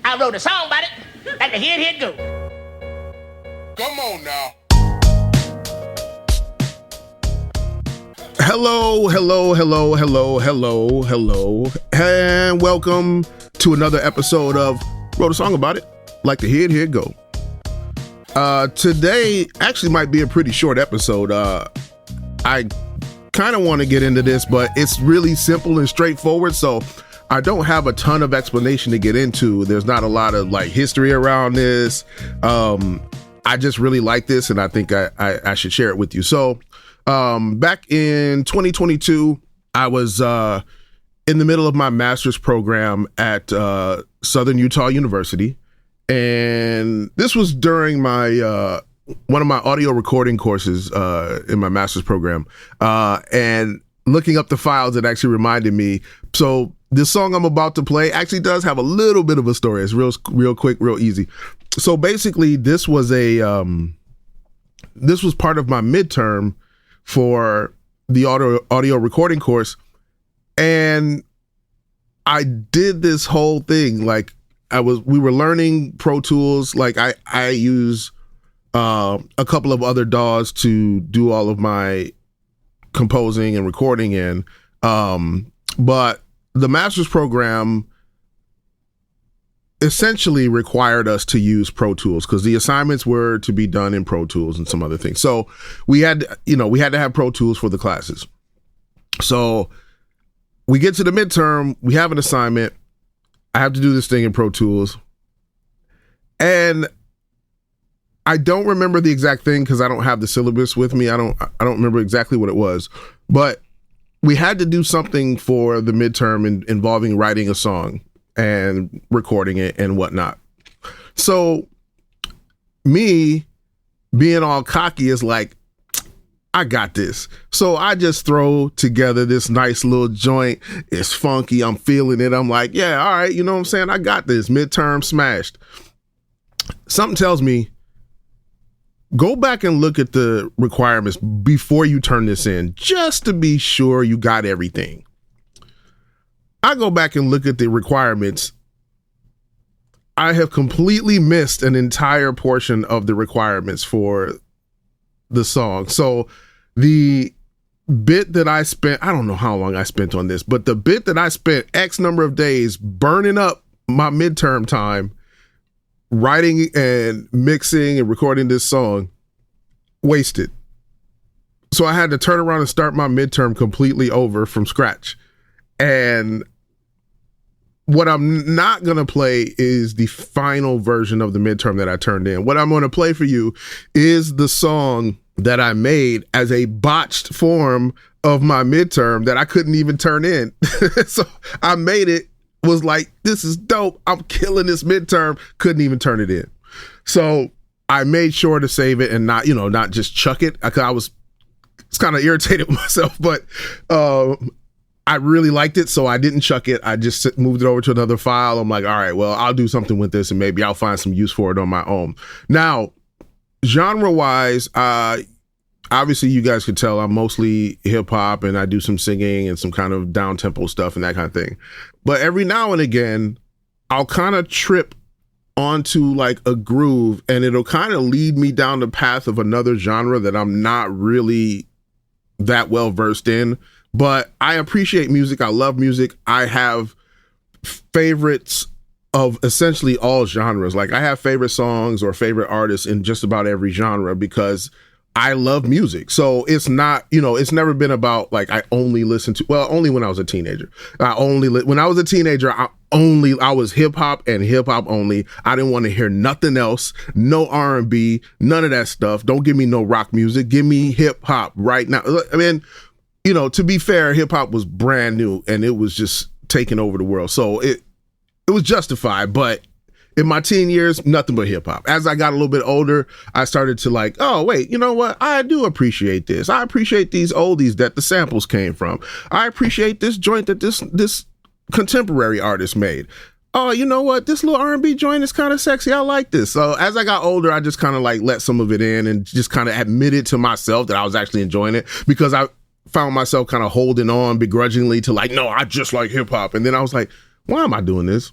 I wrote a song about it. Like the here it go. Come on now. Hello, and welcome to another episode of Wrote a Song About It. Like to hear it go. Today actually might be a pretty short episode. I kind of want to get into this, but it's really simple and straightforward, so I don't have a ton of explanation to get into. There's not a lot of like history around this. I just really like this, and I think I should share it with you. So back in 2022, I was in the middle of my master's program at Southern Utah University, and this was during my one of my audio recording courses in my master's program, and looking up the files, it actually reminded me. So this song I'm about to play actually does have a little bit of a story. It's real quick, real easy. So basically, this was part of my midterm for the audio recording course, and I did this whole thing. Like we were learning Pro Tools. Like I use a couple of other DAWs to do all of my composing and recording in, but the master's program essentially required us to use Pro Tools because the assignments were to be done in Pro Tools and some other things. So we had to have Pro Tools for the classes. So we get to the midterm, we have an assignment. I have to do this thing in Pro Tools, and I don't remember the exact thing because I don't have the syllabus with me. I don't remember exactly what it was, but we had to do something for the midterm involving writing a song and recording it and whatnot. So me being all cocky is like, I got this. So I just throw together this nice little joint. It's funky. I'm feeling it. I'm like, yeah, all right. You know what I'm saying? I got this. Midterm smashed. Something tells me, go back and look at the requirements before you turn this in, just to be sure you got everything. I go back and look at the requirements. I have completely missed an entire portion of the requirements for the song. So the bit that I spent, I don't know how long I spent on this, but the bit that I spent X number of days burning up my midterm time writing and mixing and recording this song, wasted. So I had to turn around and start my midterm completely over from scratch. And what I'm not going to play is the final version of the midterm that I turned in. What I'm going to play for you is the song that I made as a botched form of my midterm that I couldn't even turn in. So I made it, was like, this is dope. I'm killing this midterm. Couldn't even turn it in. So I made sure to save it and not just chuck it. I was kind of irritated with myself, but I really liked it. So I didn't chuck it. I just moved it over to another file. I'm like, all right, well, I'll do something with this and maybe I'll find some use for it on my own. Now, genre wise, obviously you guys could tell I'm mostly hip hop and I do some singing and some kind of down tempo stuff and that kind of thing. But every now and again, I'll kind of trip onto like a groove and it'll kind of lead me down the path of another genre that I'm not really that well versed in. But I appreciate music. I love music. I have favorites of essentially all genres. Like I have favorite songs or favorite artists in just about every genre because I love music. So it's not, it's never been about like I only listen to, well, only when I was a teenager. When I was a teenager, I was hip hop and hip hop only. I didn't want to hear nothing else, no R&B, none of that stuff. Don't give me no rock music. Give me hip hop right now. I mean, to be fair, hip hop was brand new and it was just taking over the world. So it was justified, but in my teen years, nothing but hip hop. As I got a little bit older, I started to like, oh, wait, you know what? I do appreciate this. I appreciate these oldies that the samples came from. I appreciate this joint that this contemporary artist made. Oh, you know what? This little R&B joint is kind of sexy. I like this. So as I got older, I just kind of like let some of it in and just kind of admitted to myself that I was actually enjoying it because I found myself kind of holding on begrudgingly to like, no, I just like hip hop. And then I was like, why am I doing this?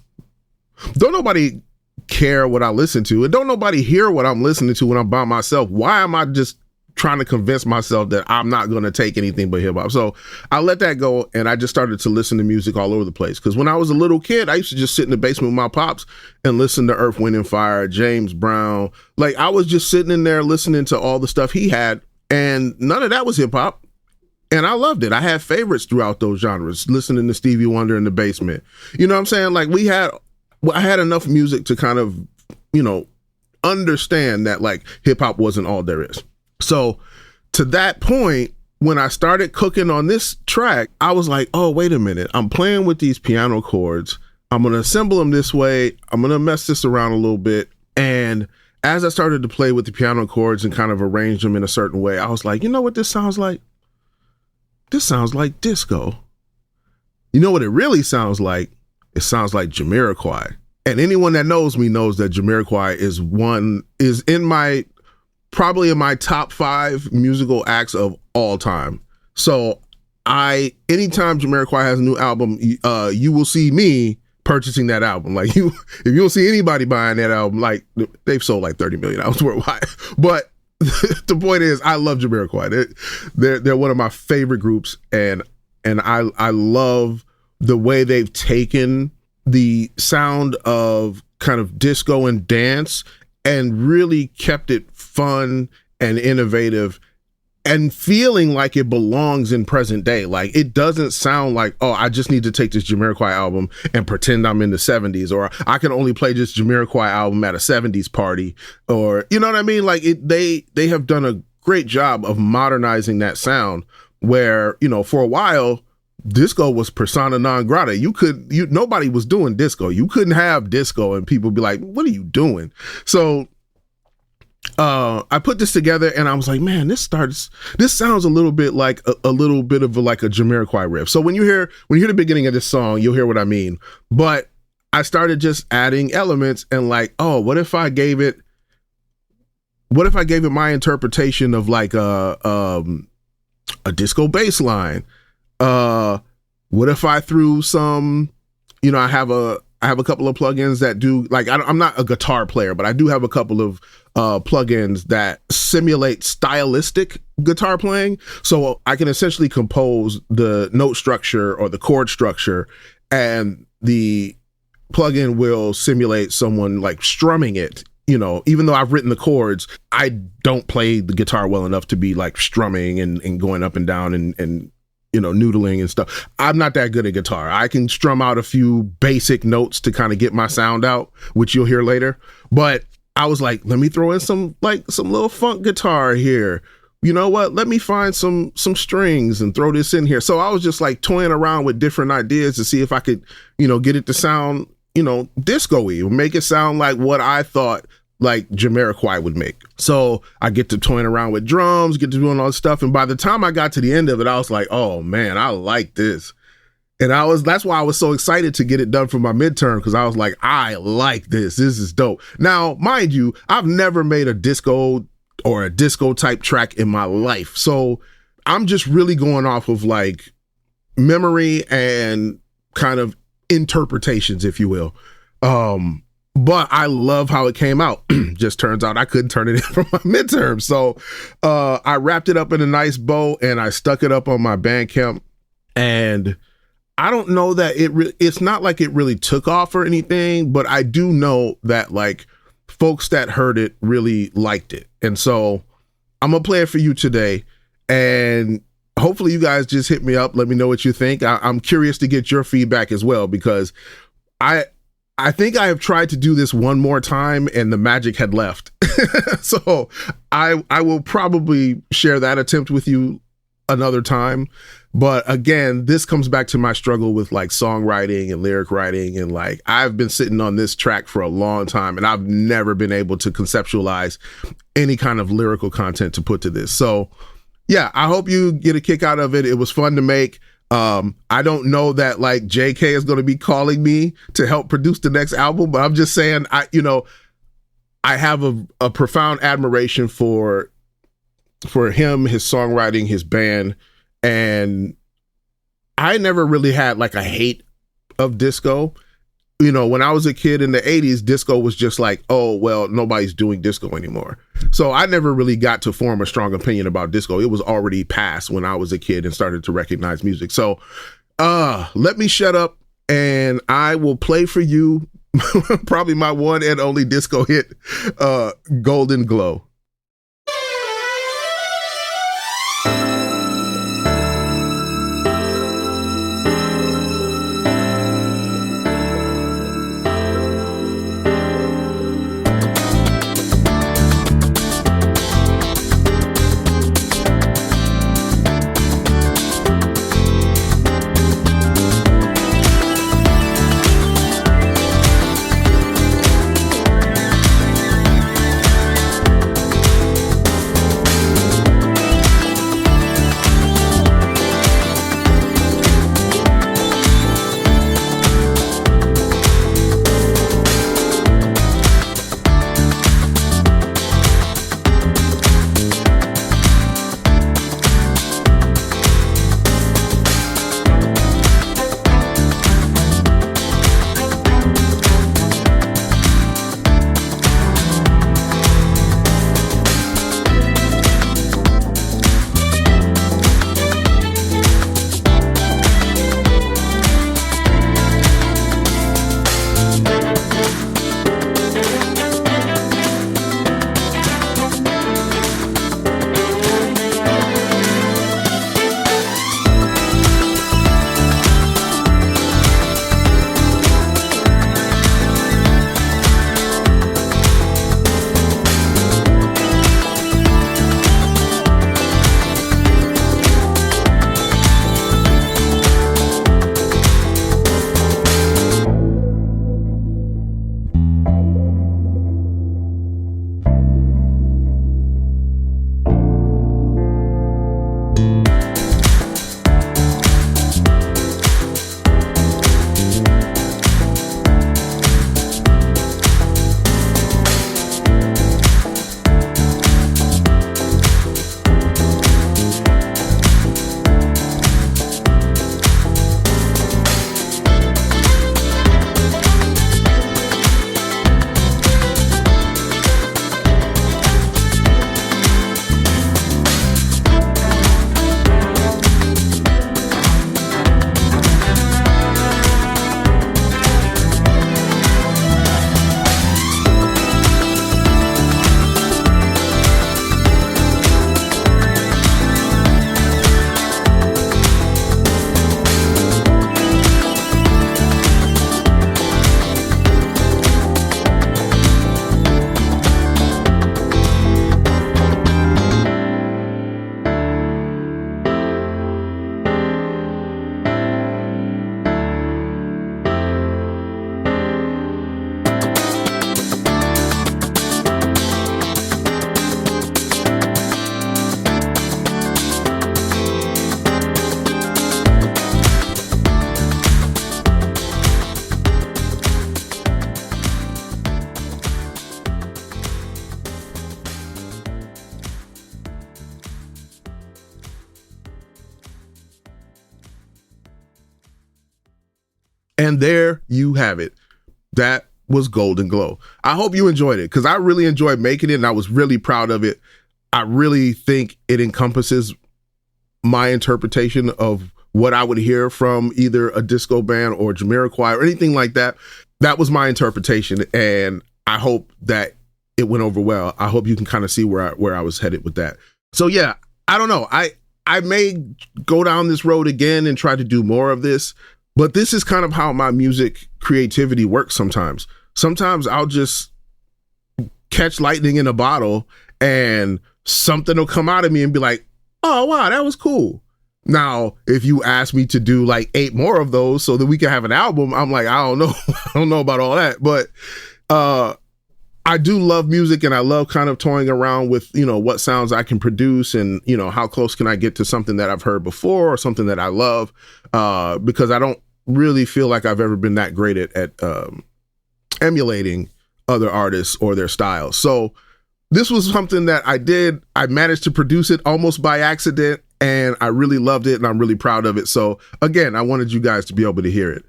don't nobody care what I listen to, and don't nobody hear what I'm listening to when I'm by myself. Why am I just trying to convince myself that I'm not going to take anything but hip hop? So I let that go, and I just started to listen to music all over the place. Because when I was a little kid, I used to just sit in the basement with my pops and listen to Earth, Wind and Fire, James Brown. Like, I was just sitting in there listening to all the stuff he had, and none of that was hip hop. And I loved it. I had favorites throughout those genres, listening to Stevie Wonder in the basement. You know what I'm saying? Like, I had enough music to kind of, understand that like hip hop wasn't all there is. So to that point, when I started cooking on this track, I was like, oh, wait a minute. I'm playing with these piano chords. I'm going to assemble them this way. I'm going to mess this around a little bit. And as I started to play with the piano chords and kind of arrange them in a certain way, I was like, you know what this sounds like? This sounds like disco. You know what it really sounds like? It sounds like Jamiroquai. And anyone that knows me knows that Jamiroquai is probably in my top 5 musical acts of all time. So anytime Jamiroquai has a new album, you will see me purchasing that album. Like, if you don't see anybody buying that album, like, they've sold like 30 million albums worldwide. But the point is, I love Jamiroquai. They're one of my favorite groups, and I love the way they've taken the sound of kind of disco and dance and really kept it fun and innovative and feeling like it belongs in present day. Like, it doesn't sound like, oh, I just need to take this Jamiroquai album and pretend I'm in the 70s, or I can only play this Jamiroquai album at a 70s party, or, you know what I mean? Like, they have done a great job of modernizing that sound where, for a while, disco was persona non grata. Nobody was doing disco. You couldn't have disco and people be like, what are you doing? So I put this together and I was like, man, this sounds a little bit like a little bit of like a Jamiroquai riff. So when you hear the beginning of this song, you'll hear what I mean. But I started just adding elements and like, oh, what if I gave it my interpretation of like a disco bass line? What if I threw some, I have a couple of plugins that do, like, I'm not a guitar player, but I do have a couple of plugins that simulate stylistic guitar playing. So I can essentially compose the note structure or the chord structure, and the plugin will simulate someone like strumming it. Even though I've written the chords, I don't play the guitar well enough to be like strumming and going up and down and noodling and stuff. I'm not that good at guitar. I can strum out a few basic notes to kind of get my sound out, which you'll hear later. But I was like, let me throw in some little funk guitar here. You know what? Let me find some strings and throw this in here. So I was just like toying around with different ideas to see if I could, get it to sound, disco-y, or make it sound like what I thought like Jamiroquai would make. So I get to toying around with drums, get to doing all this stuff. And by the time I got to the end of it, I was like, oh man, I like this. And that's why I was so excited to get it done for my midterm, because I was like, I like this. This is dope. Now, mind you, I've never made a disco or a disco type track in my life. So I'm just really going off of like memory and kind of interpretations, if you will. But I love how it came out. Just turns out I couldn't turn it in for my midterm. So I wrapped it up in a nice bow and I stuck it up on my Bandcamp. And I don't know that it's not like it really took off or anything, but I do know that like folks that heard it really liked it. And so I'm going to play it for you today. And hopefully you guys just hit me up. Let me know what you think. I'm curious to get your feedback as well, because I think I have tried to do this one more time and the magic had left. So I will probably share that attempt with you another time. But again, this comes back to my struggle with like songwriting and lyric writing. And like, I've been sitting on this track for a long time and I've never been able to conceptualize any kind of lyrical content to put to this. So yeah, I hope you get a kick out of it. It was fun to make. I don't know that like JK is going to be calling me to help produce the next album, but I'm just saying, I have a profound admiration for him, his songwriting, his band. And I never really had like a hate of disco. when I was a kid in the 80s, disco was just like, oh, well, nobody's doing disco anymore. So I never really got to form a strong opinion about disco. It was already past when I was a kid and started to recognize music. So let me shut up and I will play for you probably my one and only disco hit, Golden Glow. And there you have it. That was Golden Glow. I hope you enjoyed it because I really enjoyed making it and I was really proud of it. I really think it encompasses my interpretation of what I would hear from either a disco band or Jamiroquai or anything like that. That was my interpretation, and I hope that it went over well. I hope you can kind of see where I was headed with that. So yeah, I don't know. I may go down this road again and try to do more of this, but this is kind of how my music creativity works sometimes. Sometimes I'll just catch lightning in a bottle and something will come out of me and be like, oh, wow, that was cool. Now, if you ask me to do like 8 more of those so that we can have an album, I'm like, I don't know. I don't know about all that. But I do love music and I love kind of toying around with, you know, what sounds I can produce and, you know, how close can I get to something that I've heard before or something that I love, because I don't really feel like I've ever been that great at emulating other artists or their styles. So this was something that I did. I managed to produce it almost by accident, and I really loved it, and I'm really proud of it. So again, I wanted you guys to be able to hear it.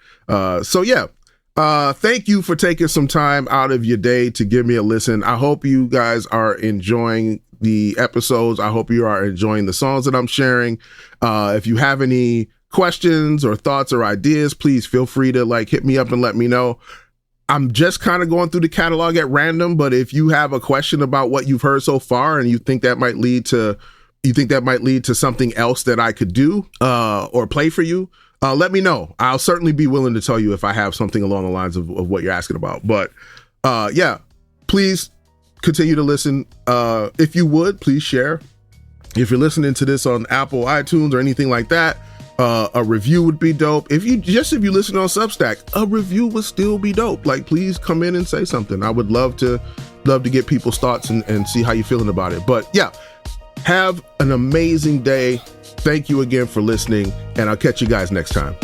So yeah, Thank you for taking some time out of your day to give me a listen. I hope you guys are enjoying the episodes. I hope you are enjoying the songs that I'm sharing. If you have any questions or thoughts or ideas, please feel free to hit me up and let me know. I'm just kind of going through the catalog at random, but if you have a question about what you've heard so far and you think that might lead to something else that I could do or play for you, let me know. I'll certainly be willing to tell you if I have something along the lines of what you're asking about. But yeah, please continue to listen. If you would, please share. If you're listening to this on Apple, iTunes, or anything like that, a review would be dope. If you listen on Substack, a review would still be dope. Please come in and say something. I would love to get people's thoughts and see how you're feeling about it. But yeah, have an amazing day. Thank you again for listening, and I'll catch you guys next time.